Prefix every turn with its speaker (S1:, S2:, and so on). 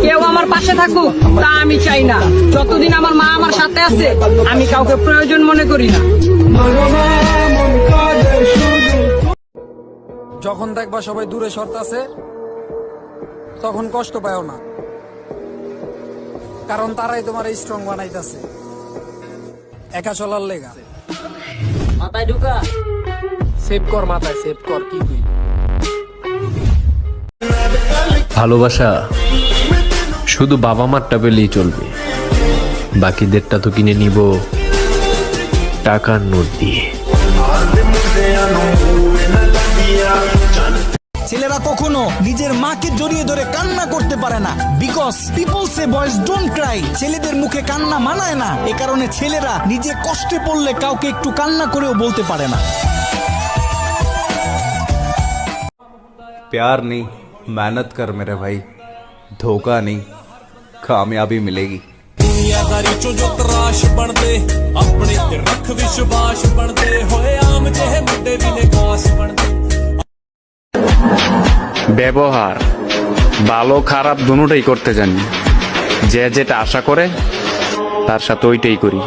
S1: কেউ আমার পাশে থাকুক তা আমি চাই না। যতদিন আমার মা আমার সাথে আছে আমি কাউকে প্রয়োজন মনে করি না।
S2: যখন দেখবা সবাই দূরে সরতাছে তখন কষ্ট পাও না, কারণ তারাই তোমার স্ট্রং বানাইতেছে একা চলার লেগা।
S1: মাথায় ঢুকা
S2: সেভ কর, মাথায় সেভ কর। কি তুই
S3: ভালোবাসা শুধু বাবা মারটা পেলেই চলবে, বাকিদেরটা তো কিনে নিব টাকার নোট দিয়ে।
S4: ছেলেরা কখনো নিজের মাকে জড়িয়ে ধরে কান্না করতে পারে না, because people say boys don't Cry. ছেলেদের মুখে কান্না মানায় না, এ কারণে ছেলেরা নিজে কষ্টে পড়লে কাউকে একটু কান্না করেও বলতে পারে না।
S5: प्यार नहीं, मेहनत कर मेरे भाई, धोखा नहीं, कामयाबी मिलेगी।
S6: दुनियादारी चो जो तराश बनदे अपने ते रख विश्वास बनदे होए आम जेहे मुंडे भी ने खास बनदे।
S7: ব্যবহার ভালো খারাপ দুটোই করতে জানি, যে যেটা আশা করে তার সাথে ওইটাই করি।